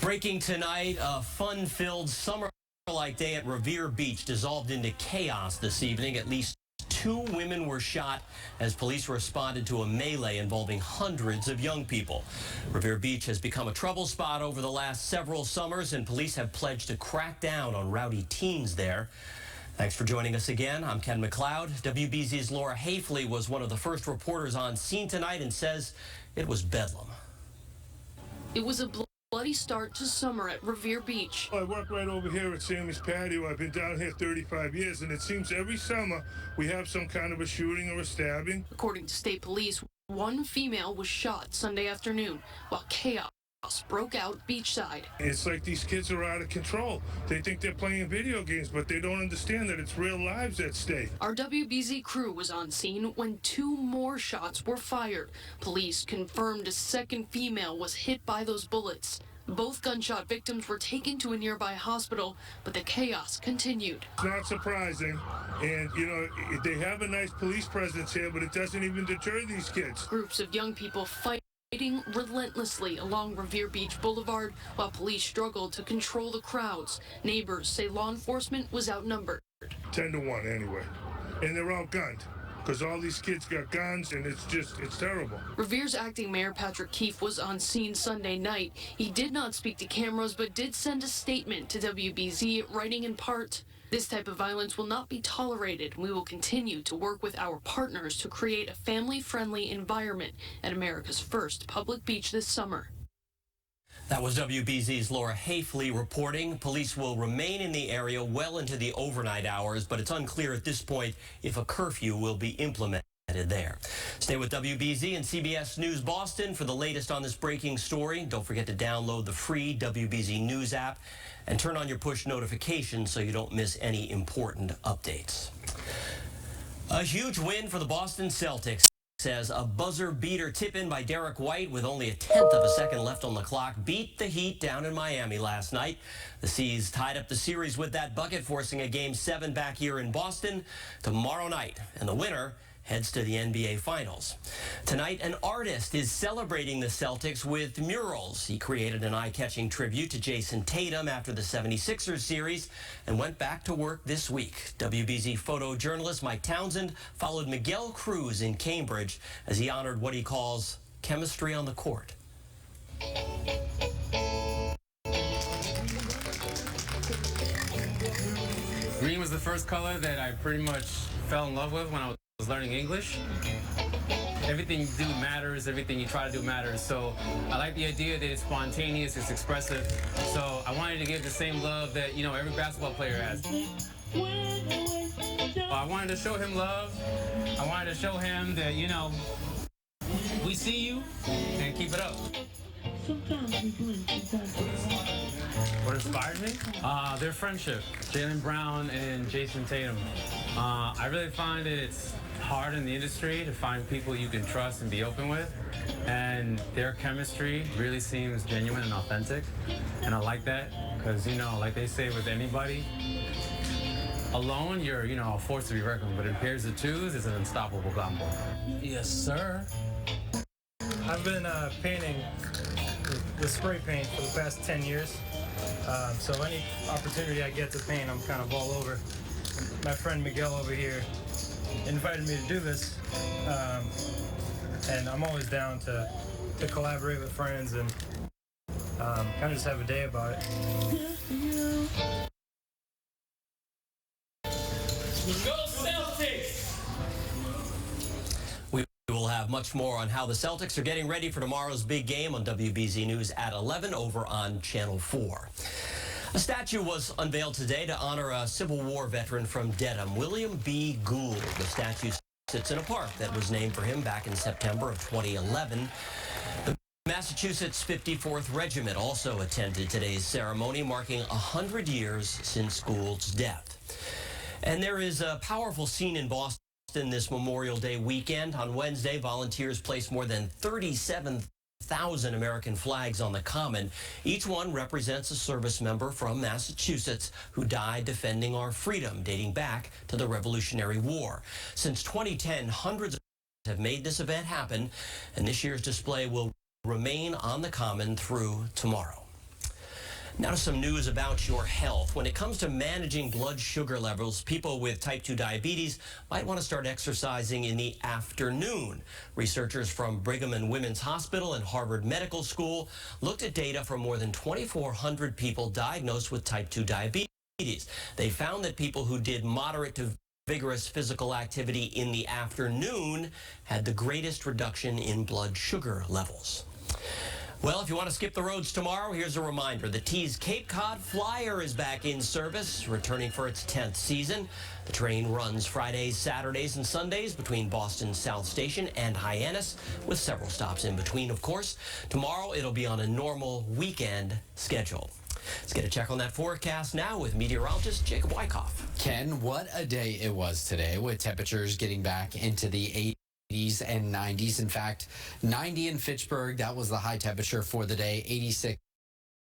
Breaking tonight, a fun-filled summer-like day at Revere Beach dissolved into chaos this evening. At least 2 women were shot as police responded to a melee involving hundreds of young people. Revere Beach has become a trouble spot over the last several summers, and police have pledged to crack down on rowdy teens there. Thanks for joining us again. I'm Ken McLeod. WBZ's Laura Hafley was one of the first reporters on scene tonight and says it was bedlam. It was a bloody start to summer at Revere Beach. I work right over here at Sammy's Patio. I've been down here 35 years, and it seems every summer we have some kind of a shooting or a stabbing. According to state police, 1 female was shot Sunday afternoon while chaos broke out beachside. It's like these kids are out of control. They think they're playing video games, but they don't understand that it's real lives at stake. Our WBZ crew was on scene when 2 more shots were fired. Police confirmed a second female was hit by those bullets. Both gunshot victims were taken to a nearby hospital, but the chaos continued. It's not surprising, and you know, they have a nice police presence here, but it doesn't even deter these kids. Groups of young people fighting relentlessly along Revere Beach Boulevard while police struggled to control the crowds. Neighbors say law enforcement was outnumbered. 10 to 1 anyway, and they're outgunned because all these kids got guns, and it's terrible. Revere's acting mayor Patrick Keefe was on scene Sunday night. He did not speak to cameras but did send a statement to WBZ, writing in part, "This type of violence will not be tolerated. We will continue to work with our partners to create a family-friendly environment at America's first public beach this summer." That was WBZ's Laura Hafley reporting. Police will remain in the area well into the overnight hours, but it's unclear at this point if a curfew will be implemented there. Stay with WBZ and CBS News Boston for the latest on this breaking story. Don't forget to download the free WBZ News app and turn on your push notifications so you don't miss any important updates. A huge win for the Boston Celtics, says a buzzer beater tip-in by Derek White with only a 1/10 of a second left on the clock beat the Heat down in Miami last night. The C's tied up the series with that bucket, forcing a Game 7 back here in Boston tomorrow night, and the winner heads to the NBA Finals. Tonight, an artist is celebrating the Celtics with murals. He created an eye-catching tribute to Jason Tatum after the 76ers series and went back to work this week. WBZ photojournalist Mike Townsend followed Miguel Cruz in Cambridge as he honored what he calls chemistry on the court. Green was the first color that I pretty much fell in love with when I was learning English. Everything you do matters, everything you try to do matters. So I like the idea that it's spontaneous, it's expressive. So I wanted to give the same love that, you know, every basketball player has. I wanted to show him love. I wanted to show him that, you know, we see you and keep it up. What inspired me? Their friendship, Jaylen Brown and Jason Tatum. I really find that it's hard in the industry to find people you can trust and be open with, and their chemistry really seems genuine and authentic, and I like that because, you know, like they say with anybody, alone you're, you know, a force to be reckoned with, but in pairs of twos it's an unstoppable combo. Yes, sir. I've been painting with spray paint for the past 10 years, so any opportunity I get to paint, I'm kind of all over. My friend Miguel over here invited me to do this, and I'm always down to collaborate with friends and kind of just have a day about it. Go Celtics! We will have much more on how the Celtics are getting ready for tomorrow's big game on WBZ News at 11 over on Channel 4. A statue was unveiled today to honor a Civil War veteran from Dedham, William B. Gould. The statue sits in a park that was named for him back in September of 2011. The Massachusetts 54th Regiment also attended today's ceremony, marking 100 years since Gould's death. And there is a powerful scene in Boston this Memorial Day weekend. On Wednesday, volunteers placed more than 37,000 American flags on the Common. Each one represents a service member from Massachusetts who died defending our freedom, dating back to the Revolutionary War. Since 2010, hundreds have made this event happen, and this year's display will remain on the Common through tomorrow. Now to some news about your health. When it comes to managing blood sugar levels, people with type 2 diabetes might want to start exercising in the afternoon. Researchers from Brigham and Women's Hospital and Harvard Medical School looked at data from more than 2,400 people diagnosed with type 2 diabetes. They found that people who did moderate to vigorous physical activity in the afternoon had the greatest reduction in blood sugar levels. Well, if you want to skip the roads tomorrow, here's a reminder. The T's Cape Cod Flyer is back in service, returning for its 10th season. The train runs Fridays, Saturdays, and Sundays between Boston South Station and Hyannis, with several stops in between, of course. Tomorrow, it'll be on a normal weekend schedule. Let's get a check on that forecast now with meteorologist Jacob Wyckoff. Ken, what a day it was today, with temperatures getting back into the 80s and 90s. In fact, 90 in Fitchburg, that was the high temperature for the day. 86